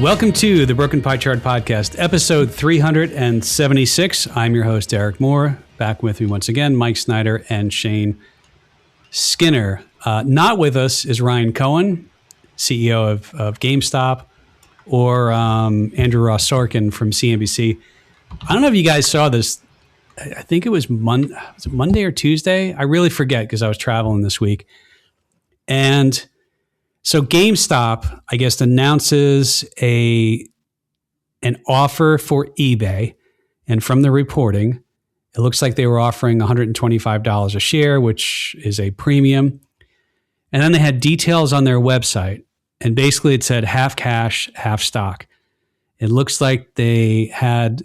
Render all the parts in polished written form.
Welcome to the Broken Pie Chart Podcast, episode 376. I'm your host, Eric Moore. Back with me once again, Mike Snyder and Shane Skinner. Not with us is Ryan Cohen, CEO of GameStop, or Andrew Ross Sorkin from CNBC. I don't know if you guys saw this. I think it was Monday or Tuesday. I really forget because I was traveling this week. And so GameStop, I guess, announces an offer for eBay. And from the reporting, it looks like they were offering $125 a share, which is a premium. And then they had details on their website. And basically it said half cash, half stock. It looks like they had,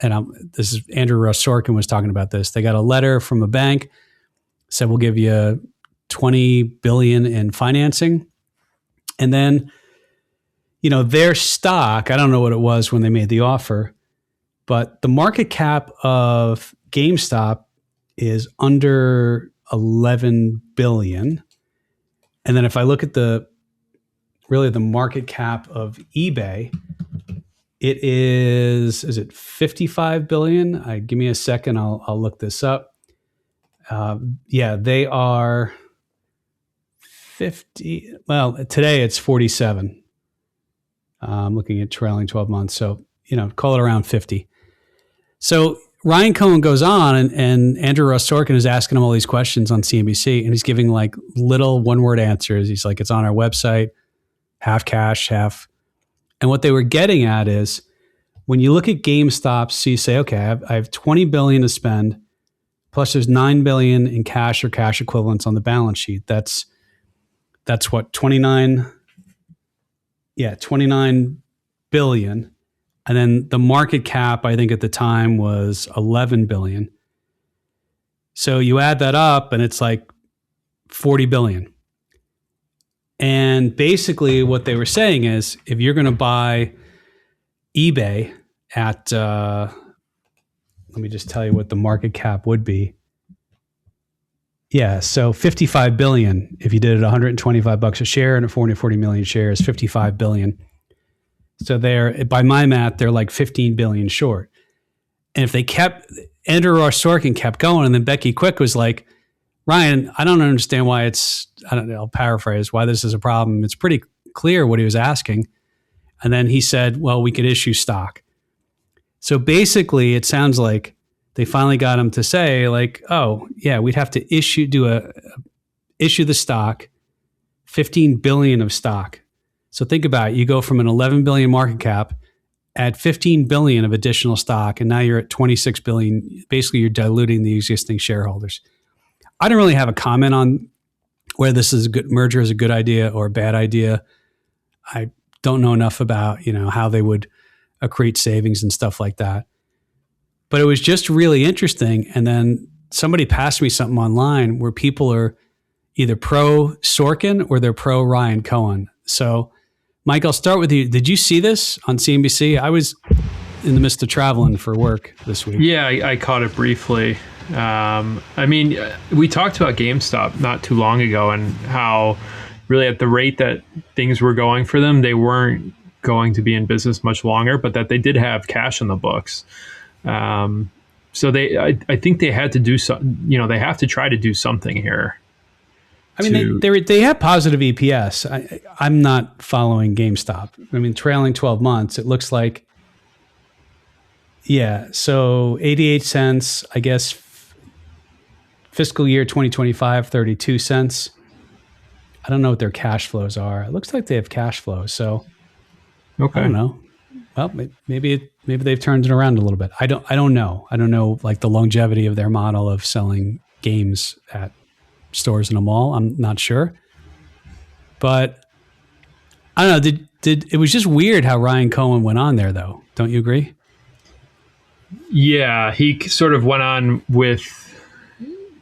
and this is Andrew Ross Sorkin was talking about this. They got a letter from a bank, said we'll give you $20 billion in financing. And then, you know, their stock, I don't know what it was when they made the offer, but the market cap of GameStop is under 11 billion. And then if I look at the market cap of eBay, it is it 55 billion? Give me a second. I'll look this up. Yeah, they are 50. Well, today it's 47. I'm looking at trailing 12 months. So, you know, call it around 50. So Ryan Cohen goes on and Andrew Ross Sorkin is asking him all these questions on CNBC, and he's giving like little one-word answers. He's like, it's on our website, half cash, half. And what they were getting at is when you look at GameStop, so you say, okay, I have 20 billion to spend, plus there's 9 billion in cash or cash equivalents on the balance sheet. That's what, 29 billion. And then the market cap, I think at the time was 11 billion. So you add that up and it's like 40 billion. And basically what they were saying is if you're going to buy eBay at, let me just tell you what the market cap would be. Yeah, so 55 billion. If you did it $125 a share and at 440 million shares, 55 billion. So they're, by my math, they're like 15 billion short. And if they Andrew Ross Sorkin kept going, and then Becky Quick was like, Ryan, I don't understand why I'll paraphrase, why this is a problem. It's pretty clear what he was asking. And then he said, well, we could issue stock. So basically, it sounds like they finally got him to say like, oh yeah, we'd have to issue the stock, 15 billion of stock. So think about it. You go from an 11 billion market cap, add 15 billion of additional stock, and now you're at 26 billion. Basically, you're diluting the existing shareholders. I don't really have a comment on whether this is a good merger is a good idea or a bad idea. I don't know enough about, you know, how they would accrete savings and stuff like that. But it was just really interesting. And then somebody passed me something online where people are either pro Sorkin or they're pro Ryan Cohen. So, Mike, I'll start with you. Did you see this on CNBC? I was in the midst of traveling for work this week. Yeah, I caught it briefly. I mean, we talked about GameStop not too long ago and how really at the rate that things were going for them, they weren't going to be in business much longer, but that they did have cash in the books. So I think they had to do they have to try to do something here. I mean, they have positive EPS. I'm not following GameStop. I mean, trailing 12 months, it looks like, yeah. So 88 cents, I guess, fiscal year 2025, 32 cents. I don't know what their cash flows are. It looks like they have cash flow. So okay. I don't know. Well, maybe they've turned it around a little bit. I don't know. I don't know like the longevity of their model of selling games at stores in a mall. I'm not sure. But I don't know. Did it was just weird how Ryan Cohen went on there though. Don't you agree? Yeah, he sort of went on with,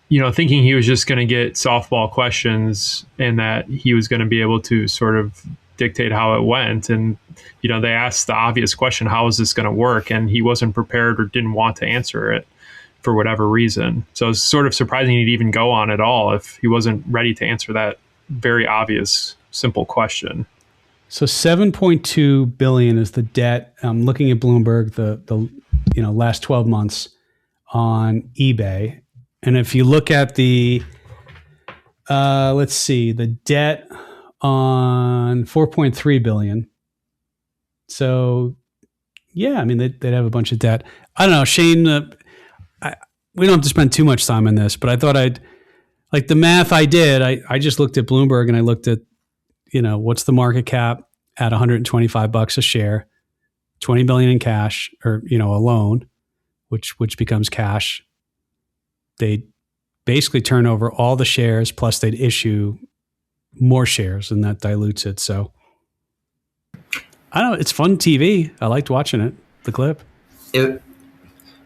you know, thinking he was just going to get softball questions and that he was going to be able to sort of dictate how it went. And, you know, they asked the obvious question, how is this going to work? And he wasn't prepared or didn't want to answer it for whatever reason. So it's sort of surprising he'd even go on at all if he wasn't ready to answer that very obvious, simple question. So 7.2 billion is the debt. I'm looking at Bloomberg, the last 12 months on eBay. And if you look at the let's see, the debt on 4.3 billion. So yeah, I mean they'd have a bunch of debt. I don't know, Shane, we don't have to spend too much time on this, but I thought the math I did, I just looked at Bloomberg and I looked at, what's the market cap at $125 a share, 20 billion in cash, or, a loan, which becomes cash. They basically turn over all the shares, plus they'd issue more shares, and that dilutes it. So I don't know. It's fun TV. I liked watching it, the clip. It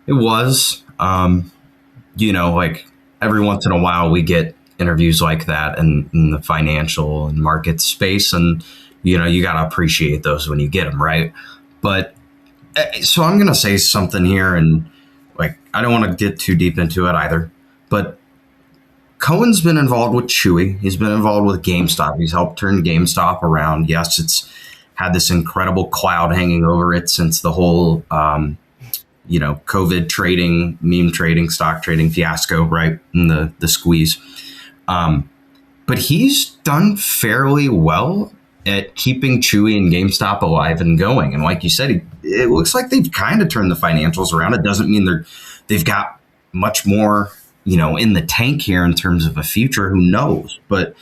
was, like every once in a while we get interviews like that in the financial and market space. And, you got to appreciate those when you get them, right? But so I'm going to say something here, and I don't want to get too deep into it either, but Cohen's been involved with Chewy. He's been involved with GameStop. He's helped turn GameStop around. Yes, it's had this incredible cloud hanging over it since the whole, COVID trading, meme trading, stock trading fiasco, right? In the squeeze. But he's done fairly well at keeping Chewy and GameStop alive and going. And like you said, it looks like they've kind of turned the financials around. It doesn't mean they've got much more, in the tank here in terms of a future. Who knows? But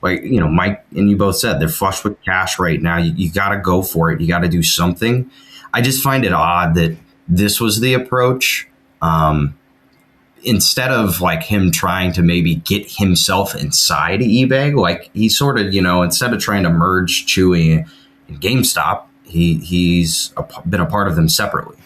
Mike and you both said they're flush with cash right now. You got to go for it. You got to do something. I just find it odd that this was the approach. Instead of him trying to maybe get himself inside eBay, he sort of, instead of trying to merge Chewy and GameStop, he's been a part of them separately.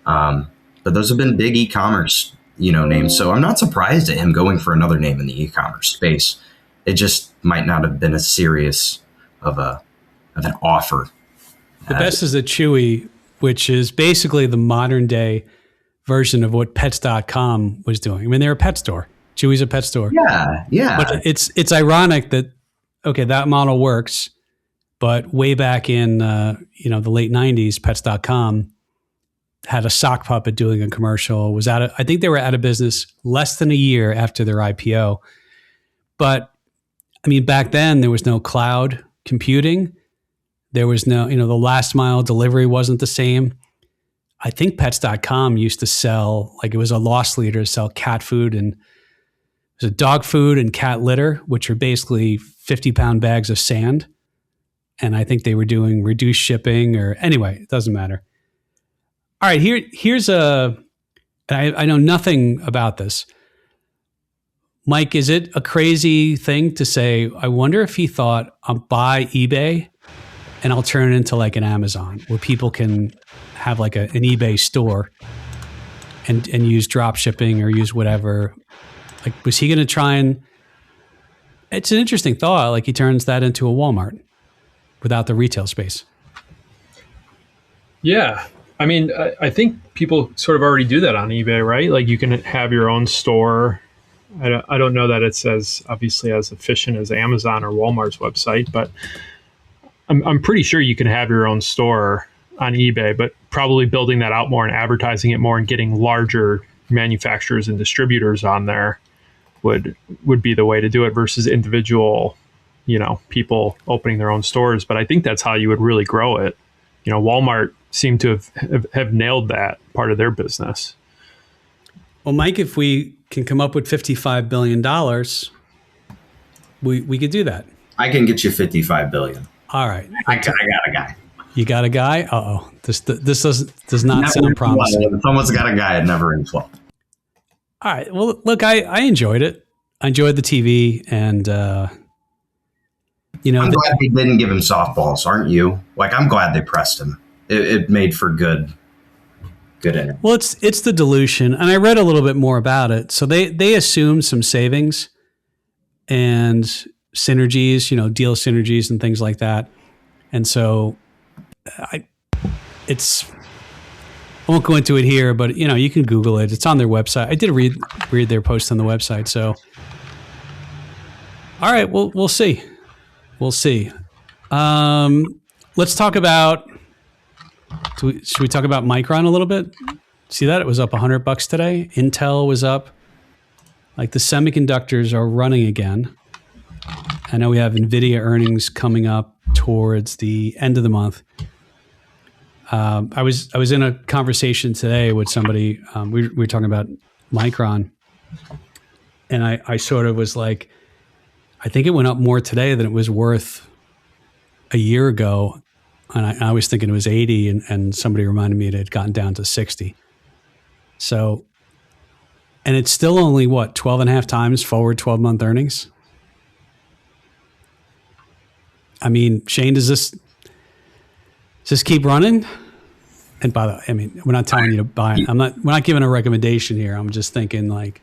But those have been big e-commerce, names. So I'm not surprised at him going for another name in the e-commerce space. It just might not have been as serious of an offer. The best is a Chewy, which is basically the modern day version of what Pets.com was doing. I mean, they're a pet store. Chewy's a pet store. Yeah. But it's ironic that, okay, that model works, but way back in the late 90s, Pets.com had a sock puppet doing a commercial. I think they were out of business less than a year after their IPO. But I mean, back then there was no cloud computing. There was no, the last mile delivery wasn't the same. I think Pets.com used to sell, it was a loss leader to sell cat food, and it was a dog food and cat litter, which are basically 50-pound bags of sand. And I think they were doing reduced shipping, or anyway, it doesn't matter. All right, here's I know nothing about this. Mike, is it a crazy thing to say, I wonder if he thought, I'll buy eBay and I'll turn it into an Amazon where people can have an eBay store and use drop shipping or use whatever. Was he going to try and, it's an interesting thought. He turns that into a Walmart without the retail space. Yeah. I mean, I think people sort of already do that on eBay, right? You can have your own store. I don't know that it's obviously as efficient as Amazon or Walmart's website, but I'm pretty sure you can have your own store on eBay, but probably building that out more and advertising it more and getting larger manufacturers and distributors on there would be the way to do it versus individual, people opening their own stores. But I think that's how you would really grow it. Walmart seemed to have nailed that part of their business. Well, Mike, if we can come up with $55 billion, we could do that. I can get you $55 billion. All right. I got a guy. You got a guy? Uh-oh. This does not sound promising. If someone's got a guy, it never ends well. All right. Well, look, I enjoyed it. I enjoyed the TV, and I'm glad they didn't give him softballs, aren't you? I'm glad they pressed him. It made for good energy. Well, it's the dilution, and I read a little bit more about it. So they assumed some savings and synergies, deal synergies and things like that. And so I won't go into it here, but you can Google it. It's on their website. I did read their post on the website. So, all right, we'll see. We'll see. let's talk about. Should we talk about Micron a little bit? See that it was up $100 today. Intel was up. Like the semiconductors are running again. I know we have NVIDIA earnings coming up towards the end of the month. I was in a conversation today with somebody. We were talking about Micron, and I sort of was like, I think it went up more today than it was worth a year ago. And I was thinking it was 80, and somebody reminded me it had gotten down to 60. So, and it's still only, 12 and a half times forward 12-month earnings? I mean, Shane, does this keep running? And by the way, I mean, we're not telling you to buy it. We're not giving a recommendation here. I'm just thinking like,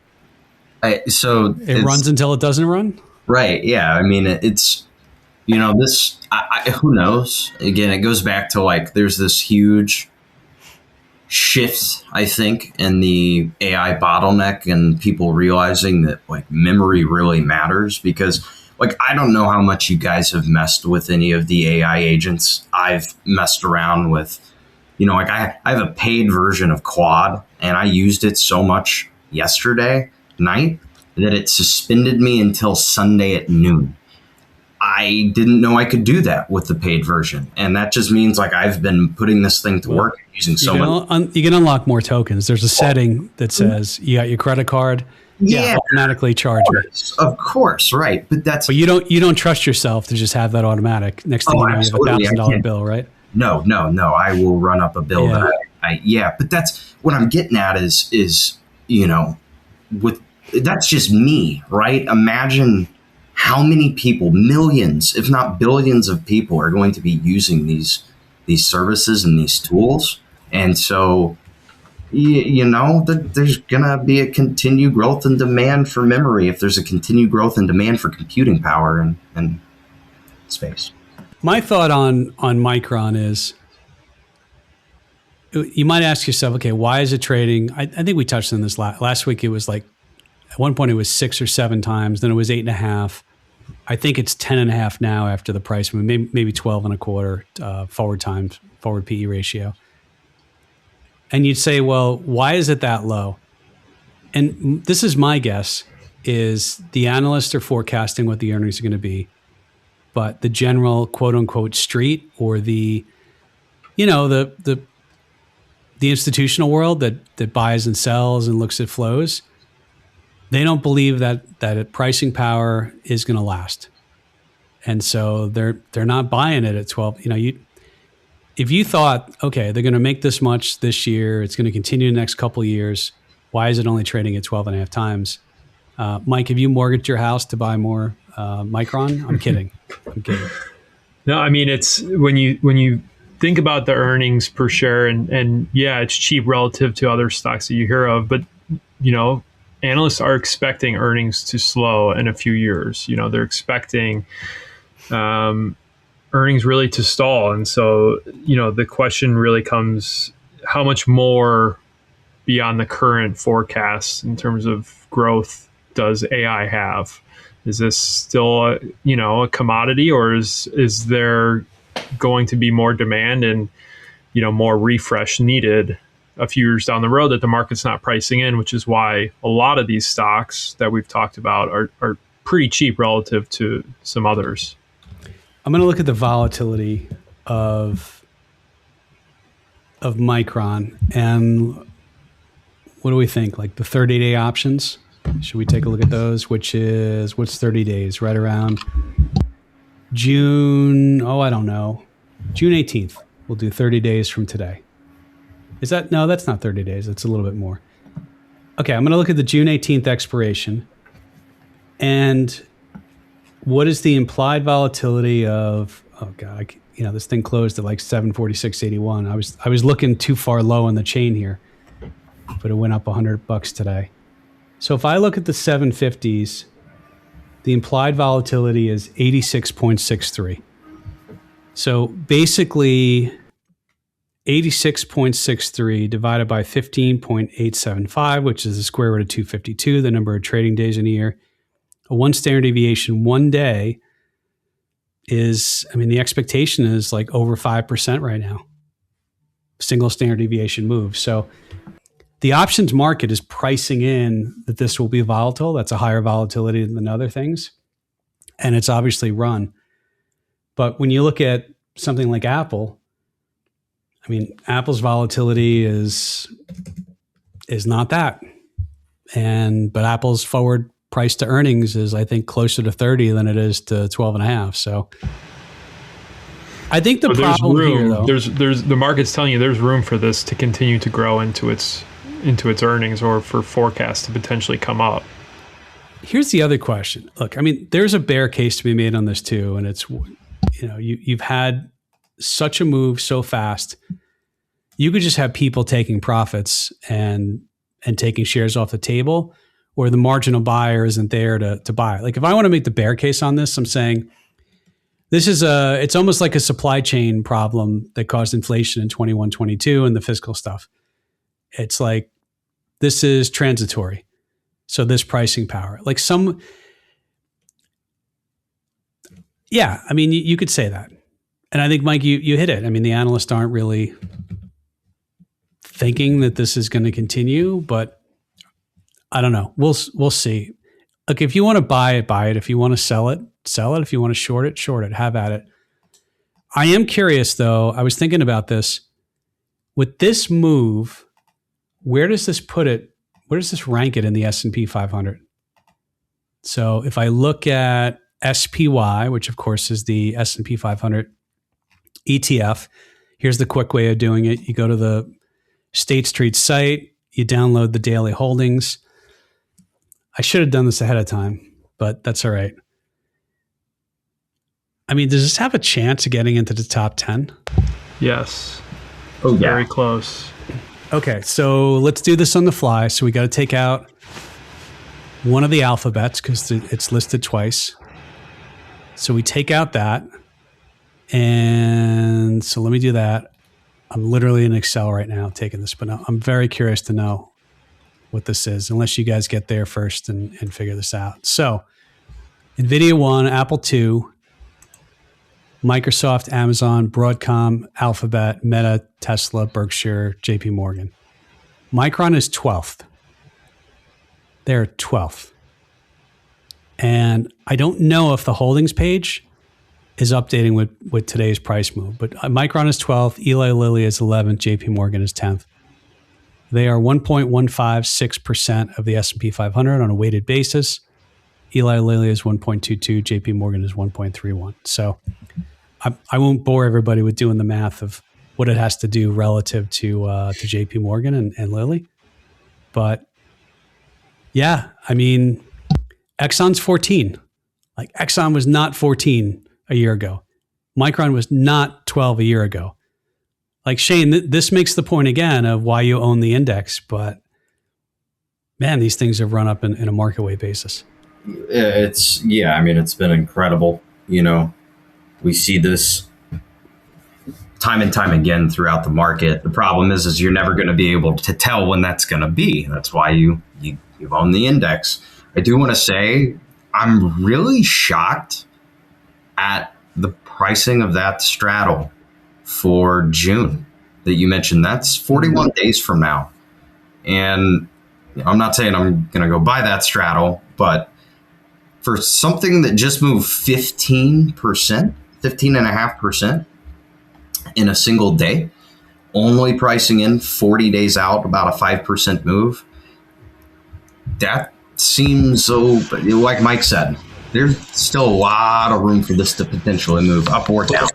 it runs until it doesn't run? Right. Yeah. I mean, it's, this, who knows? Again, it goes back to like, there's this huge shift, I think, in the AI bottleneck and people realizing that like memory really matters because like, I don't know how much you guys have messed with any of the AI agents. I've messed around with, like I have a paid version of Quad and I used it so much yesterday night that it suspended me until Sunday at noon. I didn't know I could do that with the paid version. And that just means like I've been putting this thing to work using so much. You can unlock more tokens. There's a setting that says you got your credit card. Yeah, automatically charge me. Of course, right. But you don't trust yourself to just have that automatic. Next thing you know, you have a $1,000 bill, right? No. I will run up a bill that but that's what I'm getting at is that's just me, right? Imagine how many people, millions, if not billions of people are going to be using these services and these tools. And so, there's going to be a continued growth in demand for memory if there's a continued growth in demand for computing power and space. My thought on Micron is, you might ask yourself, okay, why is it trading? I think we touched on this last week. It was like, at one point it was 6 or 7 times, then it was 8.5. I think it's 10.5 now after the price move, maybe 12.25 forward PE ratio. And you'd say, well, why is it that low? And this is my guess, is the analysts are forecasting what the earnings are going to be, but the general quote unquote street or the institutional world that buys and sells and looks at flows, they don't believe that pricing power is going to last. And so they're not buying it at 12. If you thought, okay, they're going to make this much this year, it's going to continue the next couple of years, why is it only trading at 12.5 times? Mike, have you mortgaged your house to buy more Micron? I'm kidding. No, I mean, it's when you think about the earnings per share and yeah, it's cheap relative to other stocks that you hear of, but analysts are expecting earnings to slow in a few years. They're expecting earnings really to stall. And so, the question really comes, how much more beyond the current forecast in terms of growth does AI have? Is this still a commodity, or is there going to be more demand and more refresh needed a few years down the road that the market's not pricing in, which is why a lot of these stocks that we've talked about are pretty cheap relative to some others. I'm going to look at the volatility of Micron, and what do we think? Like the 30-day options? Should we take a look at those? What's 30 days? Right around June, I don't know. June 18th. We'll do 30 days from today. No, that's not 30 days. That's a little bit more. Okay, I'm going to look at the June 18th expiration. And what is the implied volatility of, this thing closed at like 746.81. I was looking too far low on the chain here, but it went up $100 today. So if I look at the 750s, the implied volatility is 86.63. So basically 86.63 divided by 15.875, which is the square root of 252, the number of trading days in a year. A one standard deviation one day is, I mean, the expectation is like over 5% right now. Single standard deviation move. So the options market is pricing in that this will be volatile. That's a higher volatility than other things. And it's obviously run. But when you look at something like Apple, I mean, Apple's volatility is not that. But Apple's forward price to earnings is, I think, closer to 30 than it is to 12 and a half. So I think the problem here, though, there's the market's telling you there's room for this to continue to grow into its earnings, or for forecasts to potentially come up. Here's the other question. Look, I mean, there's a bear case to be made on this too, and it's, you've had such a move so fast. You could just have people taking profits and taking shares off the table, or the marginal buyer isn't there to buy. Like, if I want to make the bear case on this, I'm saying it's almost like a supply chain problem that caused inflation in 21, 22 and the fiscal stuff. It's like, this is transitory. So this pricing power, like I mean, you could say that. And I think, Mike, you hit it. I mean, the analysts aren't really thinking that this is going to continue, but I don't know. We'll see. Look, if you want to buy it, buy it. If you want to sell it, sell it. If you want to short it, have at it. I am curious, though. I was thinking about this. With this move, where does this put it? Where does this rank it in the S&P 500? So if I look at SPY, which of course is the S&P 500 ETF, here's the quick way of doing it. You go to the State Street site, you download the daily holdings. I should have done this ahead of time, but that's all right. I mean, does this have a chance of getting into the top 10? Yes. Oh, yeah. Very close. Okay, so let's do this on the fly. So we got to take out one of the alphabets because it's listed twice. So we take out that. And so let me do that. I'm literally in Excel right now taking this, but I'm very curious to know what this is, unless you guys get there first and figure this out. So NVIDIA 1, Apple 2, Microsoft, Amazon, Broadcom, Alphabet, Meta, Tesla, Berkshire, JP Morgan. Micron is 12th. They're 12th. And I don't know if the holdings page is updating with today's price move, but Micron is 12th, Eli Lilly is 11th, JP Morgan is 10th. They are 1.156% of the S&P 500 on a weighted basis. Eli Lilly is 1.22, JP Morgan is 1.31. So I won't bore everybody with doing the math of what it has to do relative to JP Morgan and Lilly. But yeah, I mean, Exxon's 14. Like, Exxon was not 14 a year ago. Micron was not 12 a year ago. Like, Shane, this makes the point again of why you own the index. But man, these things have run up in a market weight basis. It's been incredible. We see this time and time again throughout the market. The problem is you're never going to be able to tell when that's going to be. That's why you own the index. I do want to say I'm really shocked at the pricing of that straddle for June that you mentioned. That's 41 days from now. And I'm not saying I'm going to go buy that straddle, but for something that just moved 15.5% in a single day, only pricing in 40 days out, about a 5% move, that seems so, like Mike said, there's still a lot of room for this to potentially move up or down.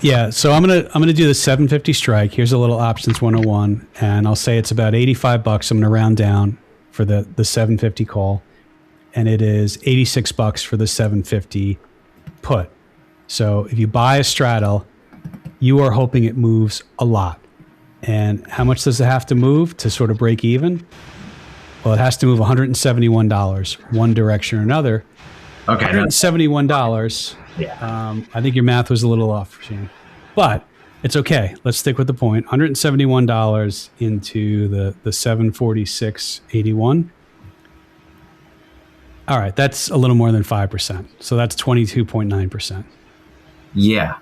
Yeah, so I'm gonna do the 750 strike. Here's a little options 101, and I'll say it's about $85. I'm gonna round down for the 750 call, and it is $86 for the 750 put. So if you buy a straddle, you are hoping it moves a lot. And how much does it have to move to sort of break even? Well, it has to move $171, one direction or another. Okay, $171. Yeah. I think your math was a little off, Shane. But it's okay. Let's stick with the point. $171 into the 746.81. All right, that's a little more than 5%. So that's 22.9%. Yeah.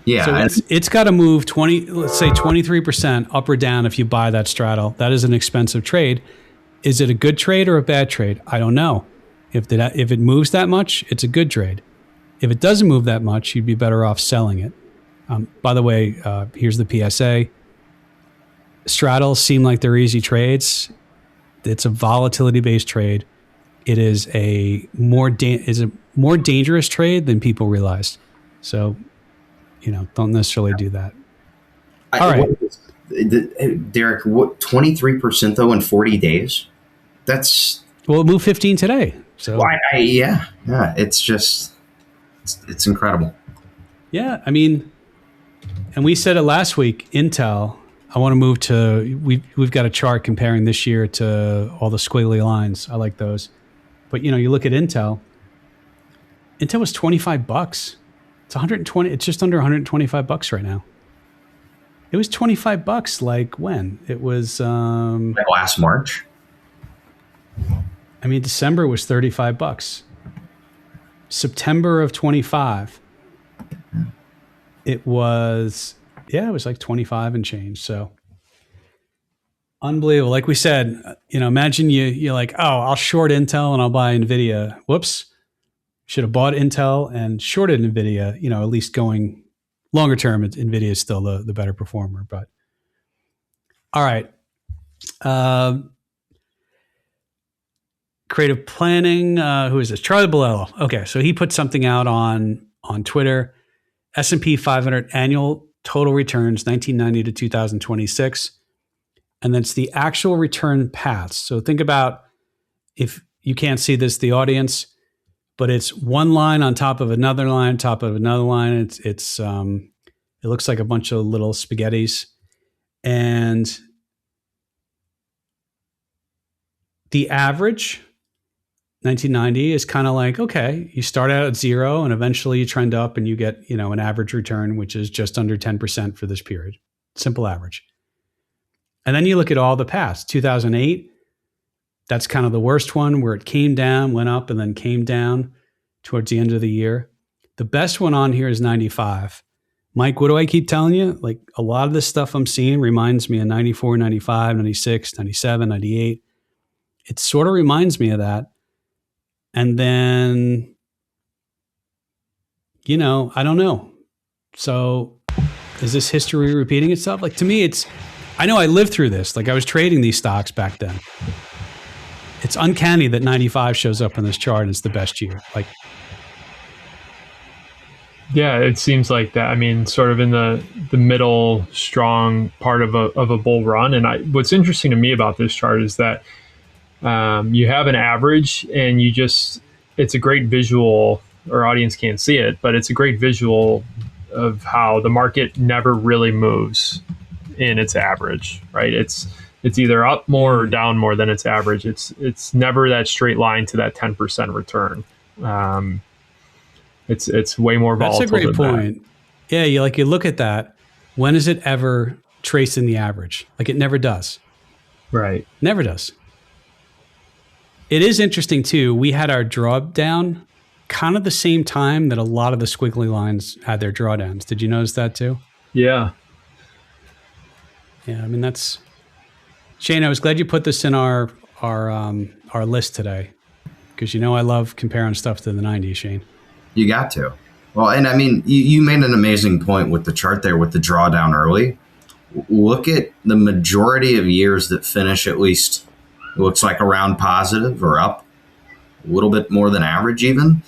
Yeah. So it's got to move 20, let's say 23% up or down if you buy that straddle. That is an expensive trade. Is it a good trade or a bad trade? I don't know. If it moves that much, it's a good trade. If it doesn't move that much, you'd be better off selling it. By the way, here's the PSA. Straddles seem like they're easy trades. It's a volatility-based trade. It is a more dangerous trade than people realize. So, don't necessarily do that. All right. Derek, what 23% though in 40 days? That's well, it moved 15 today. So yeah, it's just it's incredible. Yeah, I mean, and we said it last week. Intel. I want to move to we've got a chart comparing this year to all the squiggly lines. I like those. But you look at Intel. Intel was $25. It's 120. It's just under $125 right now. It was $25 like when? It was Like last March. I mean, December was $35. September of 25. It was like 25 and change. So unbelievable. Like we said, imagine you're like, oh, I'll short Intel and I'll buy NVIDIA. Whoops. Should have bought Intel and shorted NVIDIA, at least going longer term, NVIDIA is still the better performer. But all right. Creative planning. Who is this? Charlie Bolello. Okay. So he put something out on Twitter. S&P 500 annual total returns, 1990 to 2026. And that's the actual return paths. So think about, if you can't see this, the audience, but it's one line on top of another line, top of another line. It looks like a bunch of little spaghettis. And the average, 1990, is kind of like, okay, you start out at zero and eventually you trend up and you get, an average return, which is just under 10% for this period. Simple average. And then you look at all the past. 2008, that's kind of the worst one, where it came down, went up, and then came down towards the end of the year. The best one on here is 95. Mike, what do I keep telling you? Like, a lot of this stuff I'm seeing reminds me of 94, 95, 96, 97, 98. It sort of reminds me of that. And then, I don't know. So is this history repeating itself? Like, to me, I know I lived through this. Like, I was trading these stocks back then. It's uncanny that 95 shows up on this chart and it's the best year. Like, yeah, it seems like that. I mean, sort of in the middle, strong part of a bull run. And what's interesting to me about this chart is that you have an average, and it's a great visual. Our audience can't see it, but it's a great visual of how the market never really moves in its average, right? It's either up more or down more than its average. It's never that straight line to that 10% return. It's way more volatile. That's a great point. Yeah, you look at that. When is it ever traced in the average? Like, it never does. Right. Never does. It is interesting too. We had our drawdown kind of the same time that a lot of the squiggly lines had their drawdowns. Did you notice that too? Yeah. Yeah, I mean, that's Shane. I was glad you put this in our list today, because I love comparing stuff to the 90s, Shane. You got to. Well, and I mean, you made an amazing point with the chart there with the drawdown early. Look at the majority of years that finish at least, it looks like, around positive or up a little bit more than average even.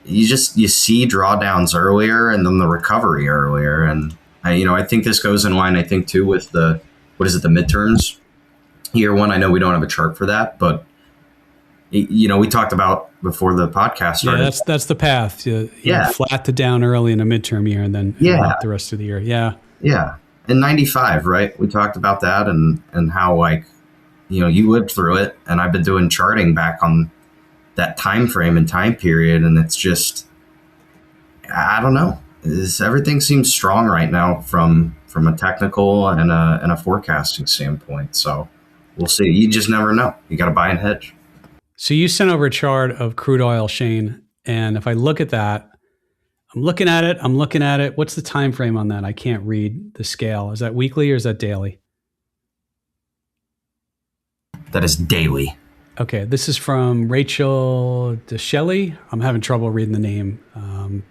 You see drawdowns earlier and then the recovery earlier. And I think this goes in line, I think, too, with the midterms. Year one, I know we don't have a chart for that, but we talked about before the podcast started. Yeah, that's the path. Flat to down early in a midterm year and then up the rest of the year. Yeah. Yeah. In 95, right? We talked about that and how, like, you lived through it, and I've been doing charting back on that time frame and time period, and it's just, I don't know. Everything seems strong right now from a technical and a forecasting standpoint. So we'll see. You just never know. You got to buy and hedge. So you sent over a chart of crude oil, Shane, and if I look at that, I'm looking at it. I'm looking at it. What's the time frame on that? I can't read the scale. Is that weekly or is that daily? That is daily. Okay, this is from Rachel Dashelli. I'm having trouble reading the name,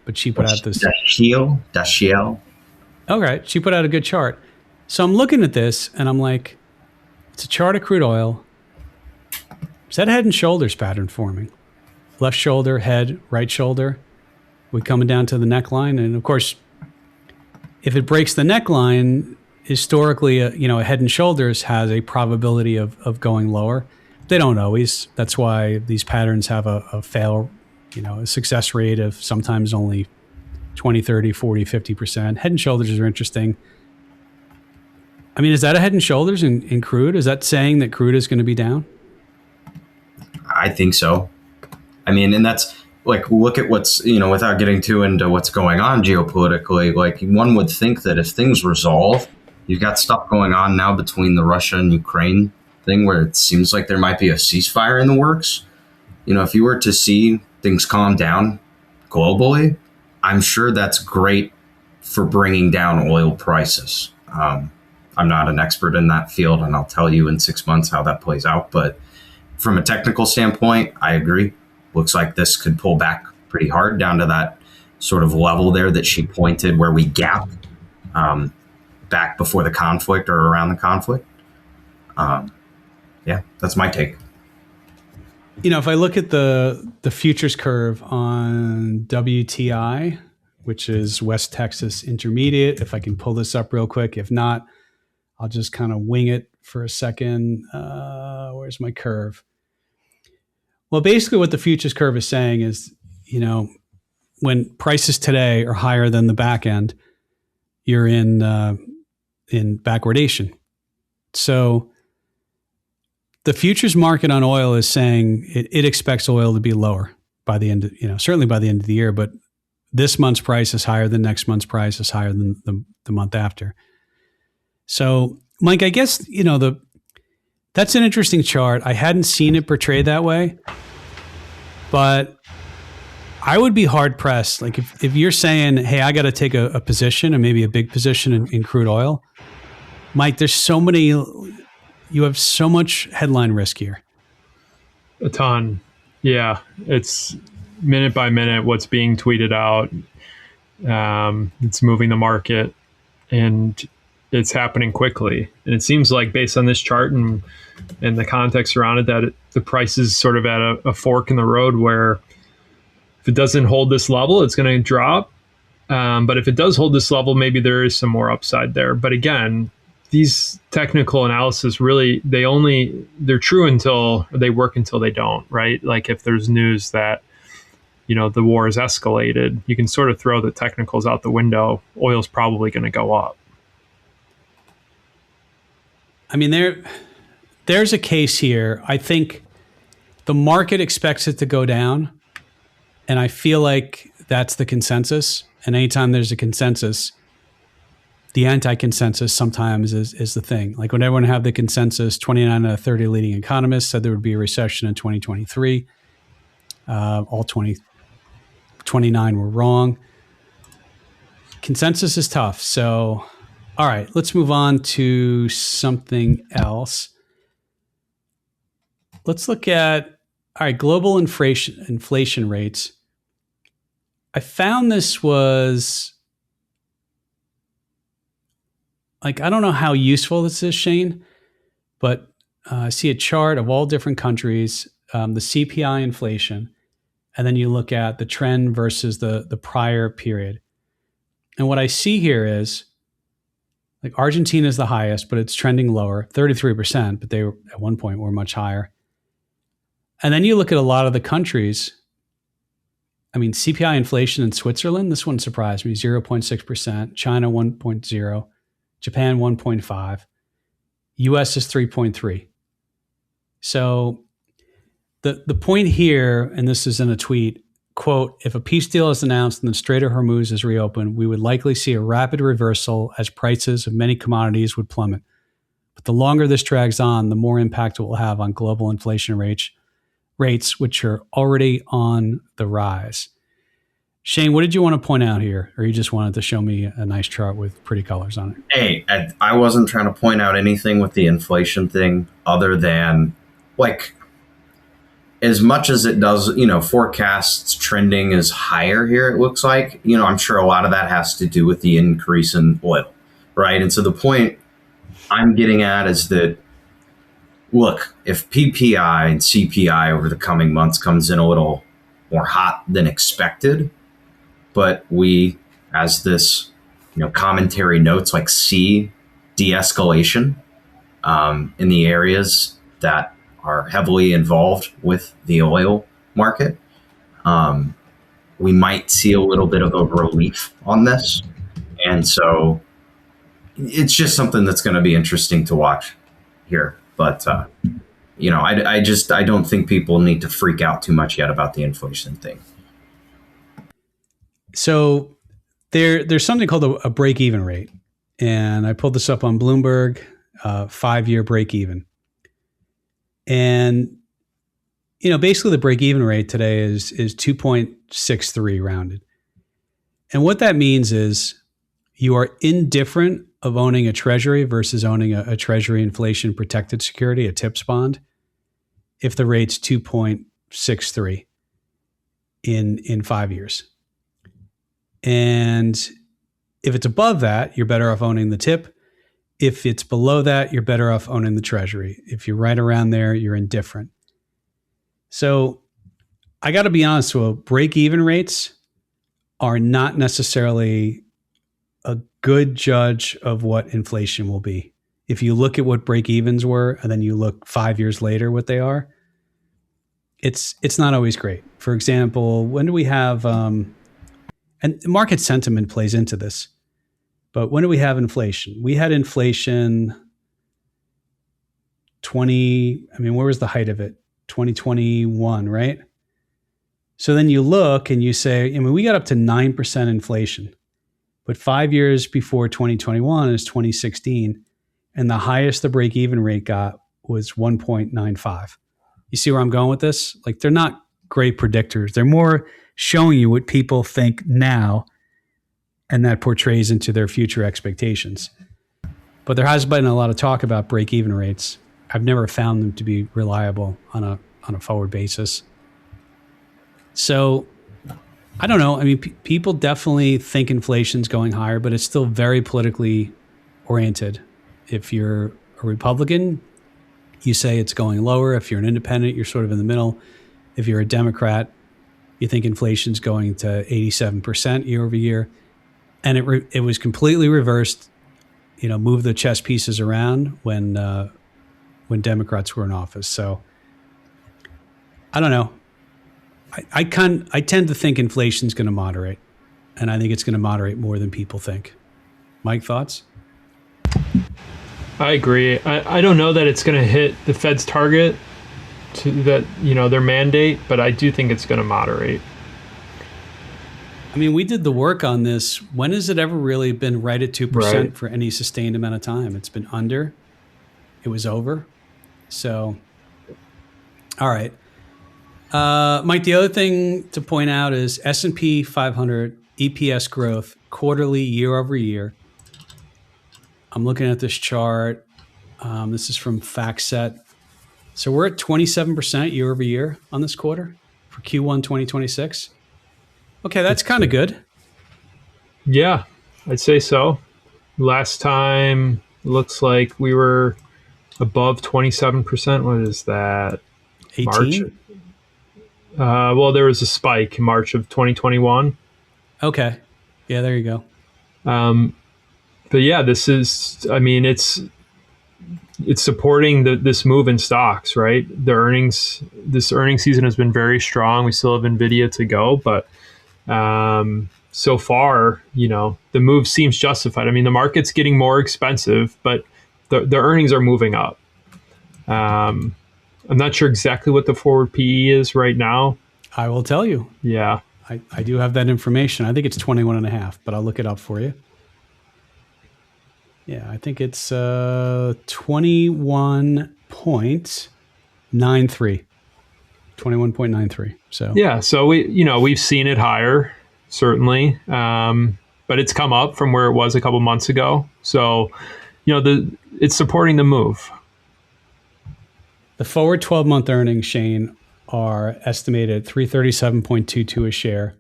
but she put out this. Dashiel. All right, she put out a good chart. So I'm looking at this and I'm like, it's a chart of crude oil. Is that head and shoulders pattern forming? Left shoulder, head, right shoulder. We coming down to the neckline, and of course, if it breaks the neckline, historically, a head and shoulders has a probability of going lower. They don't always. That's why these patterns have a fail, a success rate of sometimes only 20, 30, 40, 50%. Head and shoulders are interesting. I mean, is that a head and shoulders in crude? Is that saying that crude is going to be down? I think so. I mean, and that's like, look at what's, without getting too into what's going on geopolitically, like one would think that if things resolve, you've got stuff going on now between the Russia and Ukraine thing where it seems like there might be a ceasefire in the works. If you were to see things calm down globally, I'm sure that's great for bringing down oil prices. I'm not an expert in that field, and I'll tell you in 6 months how that plays out. But from a technical standpoint, I agree. Looks like this could pull back pretty hard down to that sort of level there that she pointed where we gap back before the conflict or around the conflict. Yeah, that's my take. If I look at the futures curve on WTI, which is West Texas Intermediate, if I can pull this up real quick. If not, I'll just kind of wing it for a second. Where's my curve? Well, basically what the futures curve is saying is, when prices today are higher than the back end, you're in backwardation. So the futures market on oil is saying it expects oil to be lower by the end of, certainly by the end of the year, but this month's price is higher than next month's price is higher than the month after. So, Mike, I guess, that's an interesting chart. I hadn't seen it portrayed that way, but I would be hard pressed. Like if you're saying, hey, I got to take a position and maybe a big position in crude oil, Mike, you have so much headline risk here. A ton. Yeah. It's minute by minute what's being tweeted out. It's moving the market and it's happening quickly. And it seems like based on this chart and the context around it, that the price is sort of at a fork in the road where if it doesn't hold this level, it's going to drop. But if it does hold this level, maybe there is some more upside there. But again, these technical analysis really, they're true until they work until they don't, right? Like if there's news that, the war is escalated, you can sort of throw the technicals out the window. Oil's probably going to go up. I mean, there's a case here. I think the market expects it to go down, and I feel like that's the consensus. And anytime there's a consensus, the anti-consensus sometimes is the thing. Like when everyone had the consensus, 29 out of 30 leading economists said there would be a recession in 2023. All 29 were wrong. Consensus is tough. So, all right, let's move on to something else. Let's look at, global inflation rates. I found this was, I don't know how useful this is, Shane, but I see a chart of all different countries, the CPI inflation, and then you look at the trend versus the prior period. And what I see here is, Argentina is the highest, but it's trending lower, 33%, but they were at one point were much higher. And then you look at a lot of the countries. I mean, CPI inflation in Switzerland, this one surprised me, 0.6%, China 1.0, Japan 1.5, US is 3.3. So the point here, and this is in a tweet, quote, if a peace deal is announced and the Strait of Hormuz is reopened, we would likely see a rapid reversal as prices of many commodities would plummet. But the longer this drags on, the more impact it will have on global inflation rates, which are already on the rise. Shane, what did you want to point out here? Or you just wanted to show me a nice chart with pretty colors on it? Hey, I wasn't trying to point out anything with the inflation thing other than, like, as much as it does, forecasts trending is higher here, it looks like, I'm sure a lot of that has to do with the increase in oil, right? And so the point I'm getting at is that, look, if PPI and CPI over the coming months comes in a little more hot than expected, but we, as this, commentary notes, like, see de-escalation in the areas that are heavily involved with the oil market, we might see a little bit of a relief on this. And so it's just something that's going to be interesting to watch here. But, I don't think people need to freak out too much yet about the inflation thing. So there's something called a break-even rate. And I pulled this up on Bloomberg, 5-year break-even. And, basically the break-even rate today is 2.63 rounded. And what that means is you are indifferent of owning a treasury versus owning a treasury inflation protected security, a TIPS bond, if the rate's 2.63 in 5 years. And if it's above that, you're better off owning the TIP. If it's below that, you're better off owning the treasury. If you're right around there, you're indifferent. So I got to be honest, well, break-even rates are not necessarily a good judge of what inflation will be. If you look at what break-evens were and then you look 5 years later what they are, it's not always great. For example, when do we have, and market sentiment plays into this, but when do we have inflation? We had inflation where was the height of it? 2021, right? So then you look and you say, we got up to 9% inflation, but 5 years before 2021 is 2016. And the highest the break-even rate got was 1.95. You see where I'm going with this? Like, they're not great predictors. They're more showing you what people think now, and that portrays into their future expectations. But there has been a lot of talk about break-even rates. I've never found them to be reliable on a forward basis. So I don't know. People definitely think inflation's going higher, but it's still very politically oriented. If you're a Republican, you say it's going lower. If you're an independent, you're sort of in the middle. If you're a Democrat, you think inflation's going to 87% year over year. And it was completely reversed, move the chess pieces around when Democrats were in office. So I don't know. I tend to think inflation's going to moderate, and I think it's going to moderate more than people think. Mike, thoughts? I agree. I don't know that it's going to hit the Fed's target to that, their mandate, but I do think it's going to moderate. We did the work on this. When has it ever really been right at 2% Right. for any sustained amount of time? It's been under. It was over. So, all right. Mike, the other thing to point out is S&P 500 EPS growth quarterly year over year. I'm looking at this chart. This is from FactSet. So we're at 27% year over year on this quarter for Q1 2026. Okay, that's kind of good. Yeah, I'd say so. Last time, looks like we were above 27%. What is that? 18? Well, there was a spike in March of 2021. Okay. Yeah, there you go. But yeah, this is, it's supporting this move in stocks, right? This earnings season has been very strong. We still have NVIDIA to go, but so far, the move seems justified. The market's getting more expensive, but the earnings are moving up. I'm not sure exactly what the forward PE is right now. I will tell you. Yeah. I do have that information. I think it's 21.5, but I'll look it up for you. Yeah, I think it's 21.93. 21.93. So yeah, so we've seen it higher. certainly. But it's come up from where it was a couple months ago. So, it's supporting the move. The forward 12-month earnings, Shane, are estimated at 337.22 a share.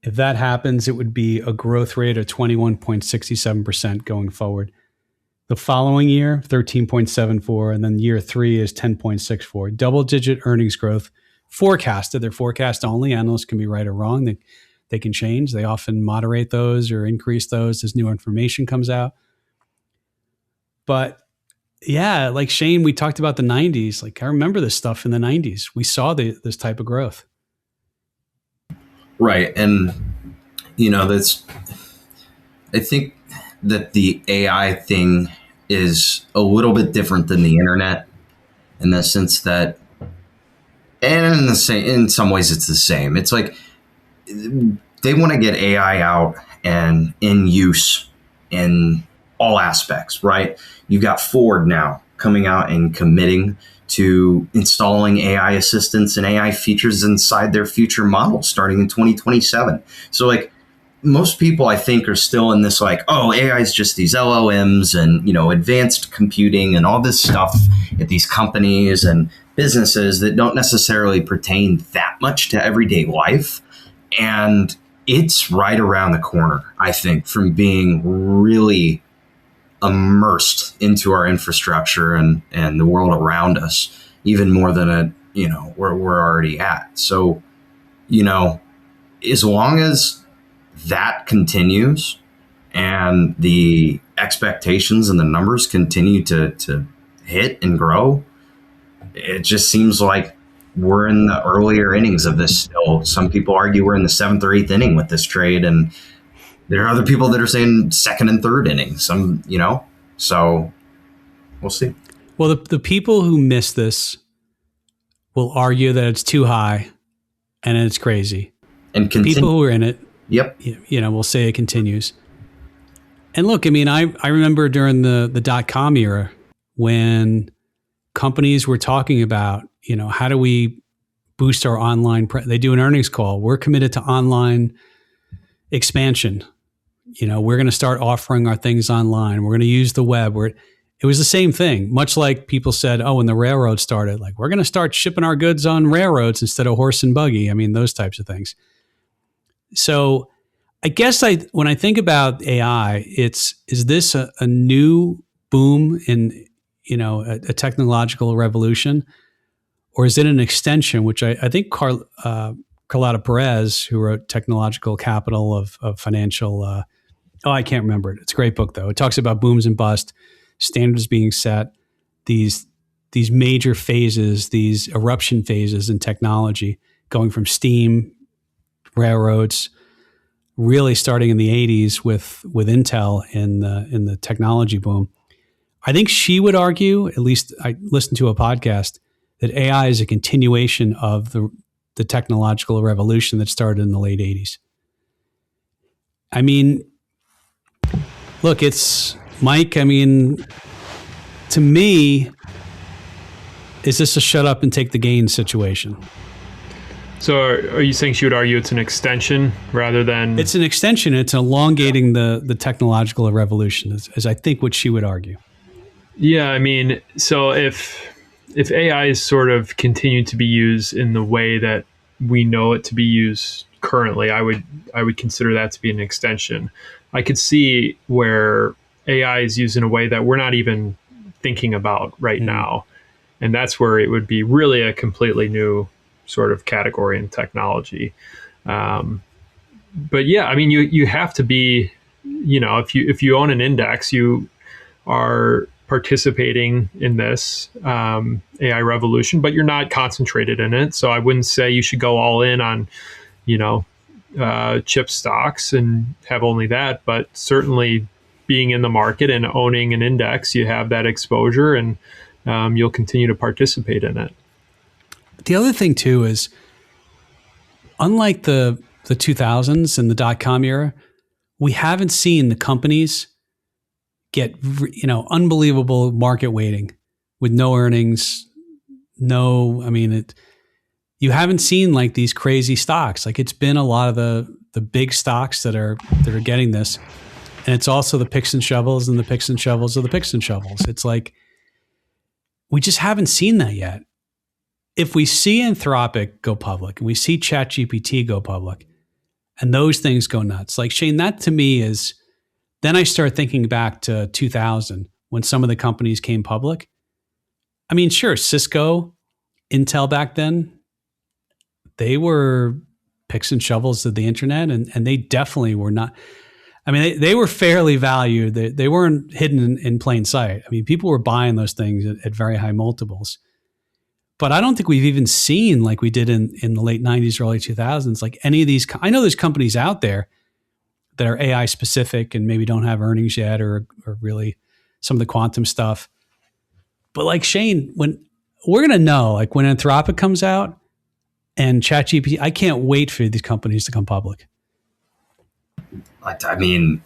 If that happens, it would be a growth rate of 21.67% going forward. The following year, 13.74, and then year 3 is 10.64. Double-digit earnings growth forecasted. They're forecast only. Analysts can be right or wrong. They can change. They often moderate those or increase those as new information comes out. But yeah, like Shane, we talked about the 90s. Like, I remember this stuff in the 90s. We saw this type of growth. Right. And, I think that the AI thing is a little bit different than the internet in the sense that, and in some ways it's the same. It's like they want to get AI out and in use in all aspects, right? You've got Ford now coming out and committing to installing AI assistants and AI features inside their future models starting in 2027. So like most people I think are still in this like, oh, AI is just these LLMs and, advanced computing and all this stuff at these companies and businesses that don't necessarily pertain that much to everyday life. And it's right around the corner, I think, from being really immersed into our infrastructure and the world around us, even more than where we're already at. So, as long as that continues and the expectations and the numbers continue to hit and grow, it just seems like we're in the earlier innings of this still. Some people argue we're in the 7th or 8th inning with this trade, and there are other people that are saying 2nd and 3rd innings. So we'll see. Well, the people who miss this will argue that it's too high and it's crazy. And people who are in it, yep, will say it continues. And look, I mean, I remember during the .com era when companies were talking about, how do we boost our online? They do an earnings call. We're committed to online expansion. We're going to start offering our things online. We're going to use the web. It was the same thing, much like people said, oh, when the railroad started, like, we're going to start shipping our goods on railroads instead of horse and buggy. I mean, those types of things. So I guess when I think about AI, is this a new boom in, a technological revolution? Or is it an extension, which I think Carlotta Perez, who wrote Technological Capital of Financial, I can't remember it. It's a great book, though. It talks about booms and bust, standards being set, these major phases, these eruption phases in technology, going from steam, railroads, really starting in the 80s with Intel in the technology boom. I think she would argue, at least I listened to a podcast, that AI is a continuation of the technological revolution that started in the late 80s. I mean, look, it's Mike. I mean, to me, is this a shut up and take the gain situation? So are you saying she would argue it's an extension rather than... It's an extension. It's elongating the technological revolution, is I think what she would argue. Yeah, I mean, so if AI is sort of continued to be used in the way that we know it to be used currently, I would consider that to be an extension. I could see where AI is used in a way that we're not even thinking about right now. And that's where it would be really a completely new sort of category in technology. But yeah, I mean, you have to be, if you own an index, you are participating in this AI revolution, but you're not concentrated in it. So I wouldn't say you should go all in on, chip stocks and have only that, but certainly being in the market and owning an index, you have that exposure and you'll continue to participate in it. The other thing too is, unlike the 2000s and the .com era, we haven't seen the companies get unbelievable market weighting with no earnings. You you haven't seen like these crazy stocks. Like it's been a lot of the big stocks that are getting this. And it's also the picks and shovels and the picks and shovels of the picks and shovels. It's like, we just haven't seen that yet. If we see Anthropic go public and we see ChatGPT go public and those things go nuts, like Shane, that to me is, then I start thinking back to 2000 when some of the companies came public. I mean, sure, Cisco, Intel back then, they were picks and shovels of the internet, and they definitely were not. I mean, they were fairly valued. They weren't hidden in plain sight. I mean, people were buying those things at very high multiples. But I don't think we've even seen, like we did in the late 90s, early 2000s, like any of these. I know there's companies out there that are AI specific and maybe don't have earnings yet or really some of the quantum stuff. But like Shane, when we're going to know, like when Anthropic comes out and ChatGPT, I can't wait for these companies to come public. I mean,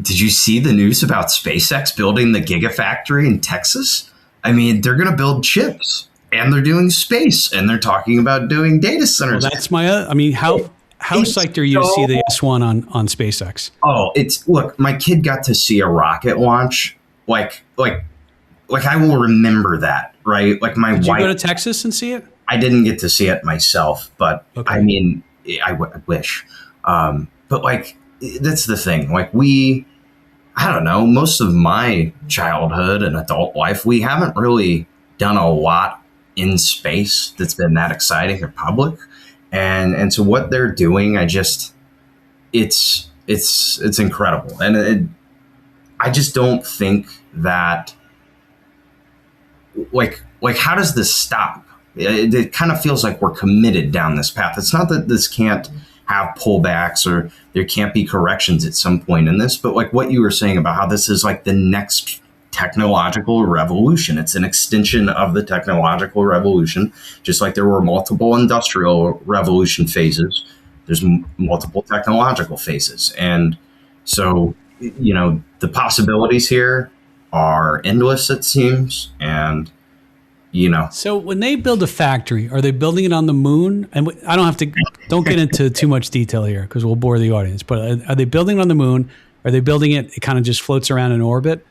did you see the news about SpaceX building the Gigafactory in Texas? I mean, they're going to build chips and they're doing space and they're talking about doing data centers. Well, that's my, I mean, how psyched are you to see the S1 on SpaceX? Oh, look, my kid got to see a rocket launch. Like I will remember that, right? Like my wife. Did you go to Texas and see it? I didn't get to see it myself, but okay. I mean, I wish. But like, that's the thing. Like I don't know, most of my childhood and adult life, we haven't really done a lot in space that's been that exciting or public. And so what they're doing, it's incredible. And I just don't think that like, how does this stop? It kind of feels like we're committed down this path. It's not that this can't have pullbacks or there can't be corrections at some point in this, but like what you were saying about how this is like the next technological revolution. It's an extension of the technological revolution, just like there were multiple industrial revolution phases. There's multiple technological phases. And so, the possibilities here are endless, it seems. And So when they build a factory, are they building it on the moon? And I don't get into too much detail here because we'll bore the audience, but are they building it on the moon? Are they building it kind of just floats around in orbit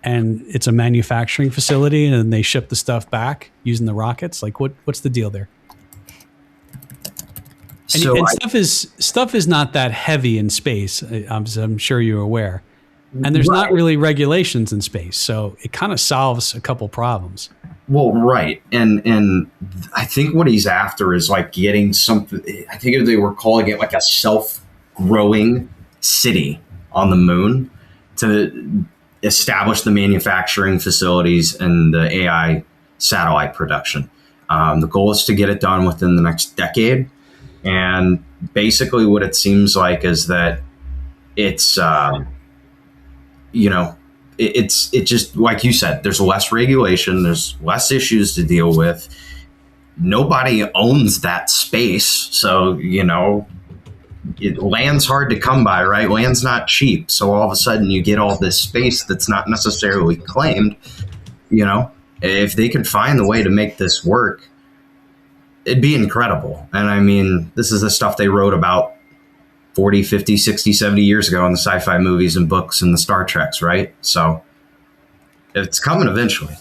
and it's a manufacturing facility and they ship the stuff back using the rockets? Like what's the deal there? Stuff is not that heavy in space. I'm sure you're aware. And there's not really regulations in space. So it kind of solves a couple problems. Well, right. And I think what he's after is like getting something, I think they were calling it like a self-growing city on the moon to establish the manufacturing facilities and the AI satellite production. The goal is to get it done within the next decade. And basically what it seems like is that it's, it's just like you said, there's less regulation, there's less issues to deal with. Nobody owns that space. So, land's hard to come by, right? Land's not cheap. So all of a sudden you get all this space that's not necessarily claimed. If they could find the way to make this work, it'd be incredible. And I mean, this is the stuff they wrote about 40, 50, 60, 70 years ago in the sci-fi movies and books and the Star Treks, right? So it's coming eventually.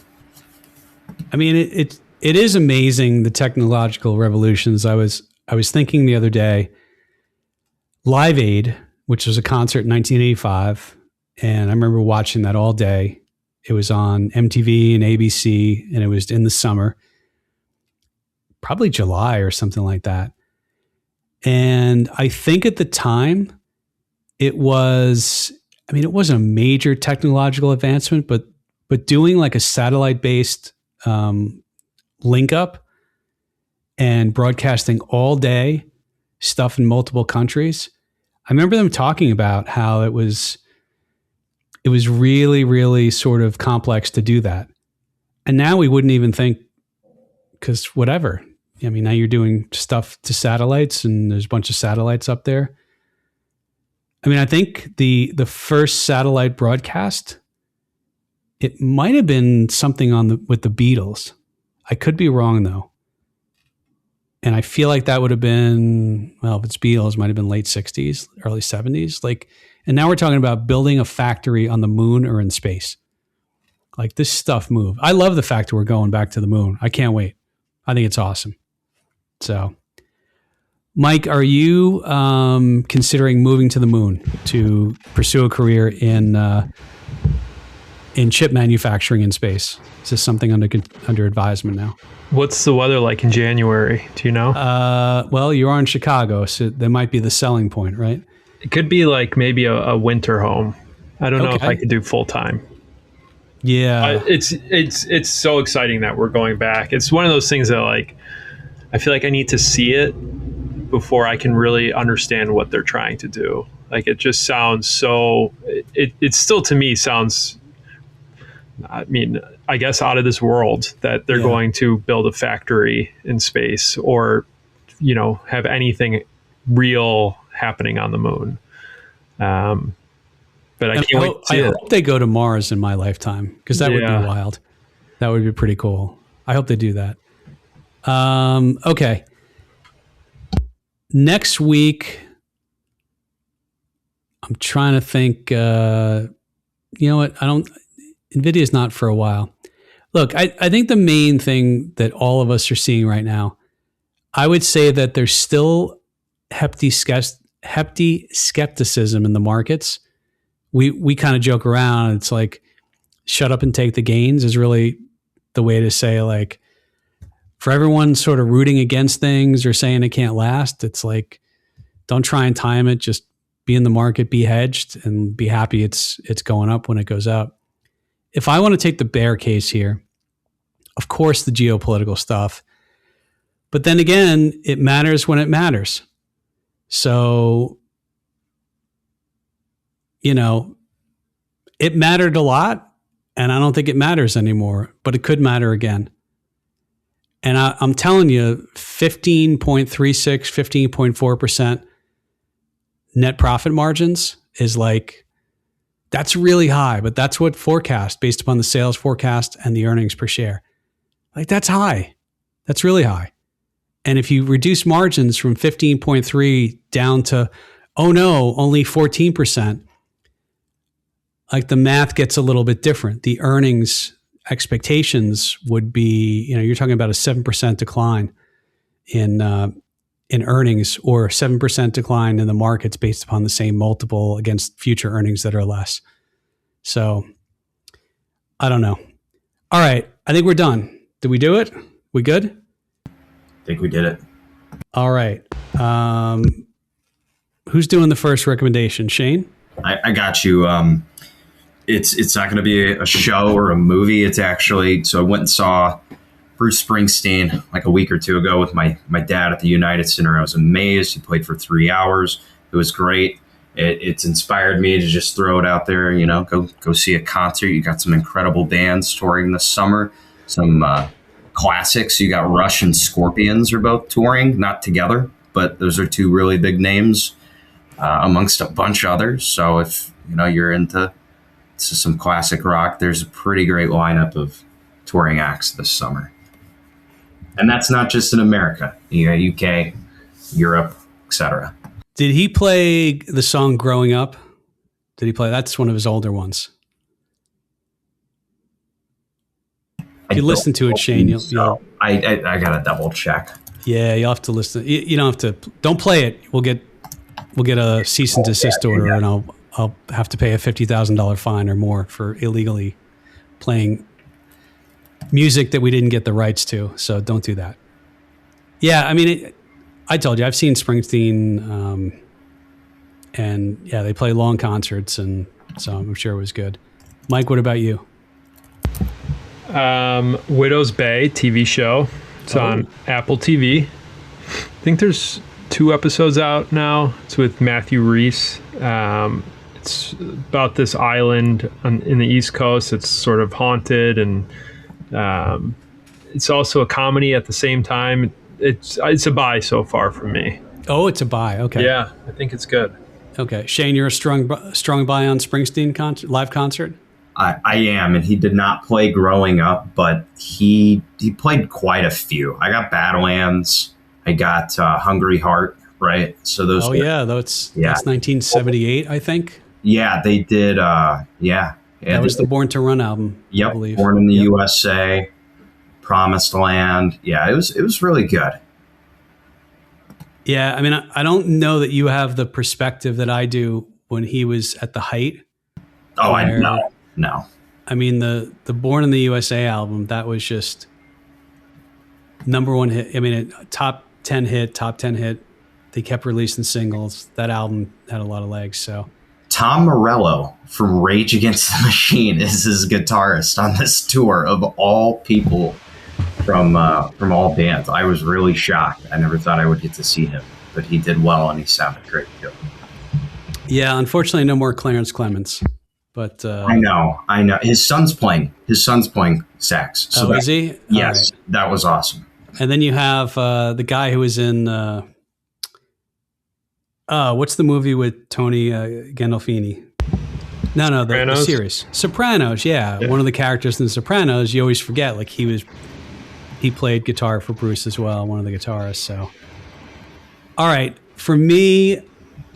I mean, it is amazing, the technological revolutions. I was thinking the other day, Live Aid, which was a concert in 1985, and I remember watching that all day. It was on MTV and ABC, and it was in the summer, probably July or something like that. And I think at the time it wasn't a major technological advancement, but doing like a satellite based link up and broadcasting all day stuff in multiple countries. I remember them talking about how it was really, really sort of complex to do that. And now we wouldn't even think, because whatever. I mean, now you're doing stuff to satellites and there's a bunch of satellites up there. I mean, I think the first satellite broadcast, it might have been something with the Beatles. I could be wrong though. And I feel like that would have been, well, if it's Beatles, might have been late 60s, early 70s. Like, and now we're talking about building a factory on the moon or in space. Like, this stuff moved. I love the fact that we're going back to the moon. I can't wait. I think it's awesome. So, Mike, are you considering moving to the moon to pursue a career in chip manufacturing in space? Is this something under advisement now? What's the weather like in January? Do you know? Well, you are in Chicago, so that might be the selling point, right? It could be like maybe a winter home. I don't know if I could do full time. Yeah, it's so exciting that we're going back. It's one of those things that, like, I feel like I need to see it before I can really understand what they're trying to do. Like, it just sounds so. It still, to me, sounds, I mean, I guess out of this world that they're going to build a factory in space, or, you know, have anything real happening on the moon. But I can't wait to see I hope they go to Mars in my lifetime, because that would be wild. That would be pretty cool. I hope they do that. Okay. Next week, I'm trying to think, you know what? NVIDIA's not for a while. Look, I think the main thing that all of us are seeing right now, I would say that there's still hefty skepticism in the markets. We kind of joke around. It's like, shut up and take the gains is really the way to say, like, for everyone sort of rooting against things or saying it can't last, it's like, don't try and time it. Just be in the market, be hedged, and be happy it's going up when it goes up. If I want to take the bear case here, of course, the geopolitical stuff. But then again, it matters when it matters. So, you know, it mattered a lot, and I don't think it matters anymore, but it could matter again. And I'm telling you, 15.36, 15.4% net profit margins is like, that's really high, but that's what forecast based upon the sales forecast and the earnings per share. Like, that's high. That's really high. And if you reduce margins from 15.3 down to, oh no, only 14%, like, the math gets a little bit different. The earnings expectations would be, you know, you're talking about a 7% decline in earnings, or 7% decline in the markets based upon the same multiple against future earnings that are less. So I don't know. All right. I think we're done. Did we do it? We good? I think we did it. All right. Who's doing the first recommendation? Shane? I got you. It's not going to be a show or a movie. It's actually, so I went and saw Bruce Springsteen like a week or two ago with my dad at the United Center. I was amazed. He played for 3 hours. It was great. It's inspired me to just throw it out there, you know, go see a concert. You got some incredible bands touring this summer, some classics. You got Rush and Scorpions are both touring, not together, but those are two really big names amongst a bunch of others. So if, you know, you're into some classic rock, there's a pretty great lineup of touring acts this summer. And that's not just in America. You got UK, Europe, etc. Did he play the song Growing Up? Did he play? That's one of his older ones. If you listen to it, Shane, you'll I got to double check. Yeah, you'll have to listen. You don't have to. Don't play it. We'll get a cease and desist order, and I'll have to pay a $50,000 fine or more for illegally playing music that we didn't get the rights to. So don't do that. Yeah, I mean, I told you, I've seen Springsteen, and yeah, they play long concerts, and so I'm sure it was good. Mike, what about you? Widow's Bay TV show. It's on Apple TV. I think there's 2 episodes out now. It's with Matthew Rhys. It's about this island in the East Coast. It's sort of haunted, and it's also a comedy at the same time. It's a buy so far for me. Oh, it's a buy. Okay. Yeah, I think it's good. Okay, Shane, you're a strong buy on Springsteen live concert. I am, and he did not play growing up, but he played quite a few. I got Badlands. I got Hungry Heart, right? So those. Oh yeah, that's 1978, I think. Yeah, they did. That was the Born to Run album. Yep, I believe. Born in the USA, Promised Land. Yeah, it was really good. Yeah, I mean, I don't know that you have the perspective that I do when he was at the height. Oh, I know. No. I mean, the Born in the USA album, that was just number one hit. I mean, top 10 hit. They kept releasing singles. That album had a lot of legs. So Tom Morello from Rage Against the Machine is his guitarist on this tour, of all people from all bands. I was really shocked. I never thought I would get to see him, but he did well and he sounded great too. Yeah, unfortunately, no more Clarence Clements. But I know. His son's playing sax. So is he? Yes, right. That was awesome. And then you have the guy who was in what's the movie with Tony Gandolfini? No, the series Sopranos. Yeah, one of the characters in the Sopranos. You always forget, like he played guitar for Bruce as well, one of the guitarists. So, all right, for me,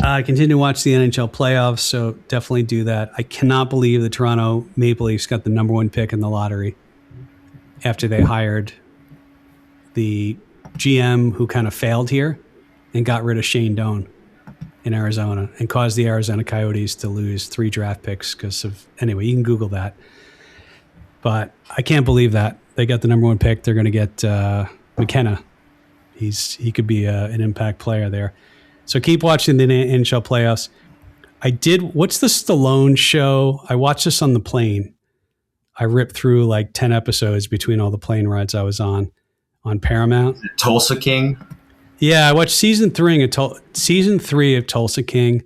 I continue to watch the NHL playoffs, so definitely do that. I cannot believe the Toronto Maple Leafs got the number one pick in the lottery after they hired the GM who kind of failed here and got rid of Shane Doan in Arizona and caused the Arizona Coyotes to lose 3 draft picks because of, anyway, you can Google that. But I can't believe that. They got the number one pick. They're going to get McKenna. He could be an impact player there. So keep watching the NHL playoffs. What's the Stallone show? I watched this on the plane. I ripped through like 10 episodes between all the plane rides I was on Paramount. Tulsa King? Yeah, I watched season 3 of Tulsa King.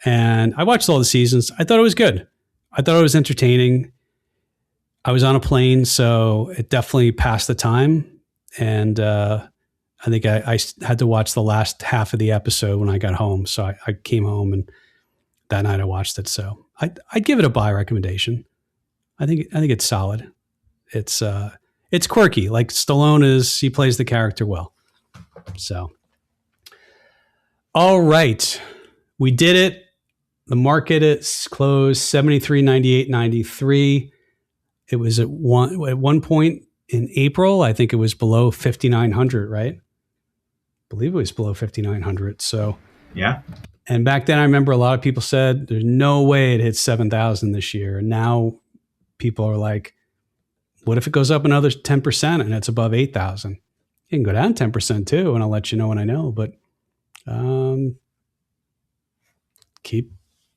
And I watched all the seasons. I thought it was good. I thought it was entertaining. I was on a plane, so it definitely passed the time. And I think I had to watch the last half of the episode when I got home. So I came home and that night I watched it. So I'd give it a buy recommendation. I think it's solid. It's quirky. Like Stallone he plays the character well. So, all right, we did it. The market is closed 73.98.93. It was at one point in April. I think it was below 5,900, right? I believe it was below 5,900. So yeah. And back then, I remember a lot of people said there's no way it hits 7,000 this year. And now people are like, what if it goes up another 10% and it's above 8,000? You can go down 10% too, and I'll let you know when I know. But keep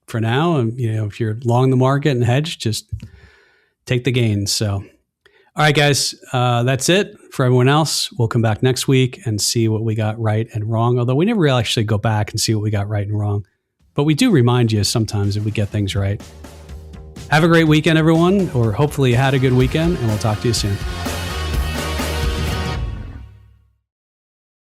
for now. If you're long the market and hedge, just take the gains. So, all right, guys, that's it for everyone else. We'll come back next week and see what we got right and wrong. Although we never really actually go back and see what we got right and wrong, but we do remind you sometimes if we get things right. Have a great weekend, everyone, or hopefully you had a good weekend, and we'll talk to you soon.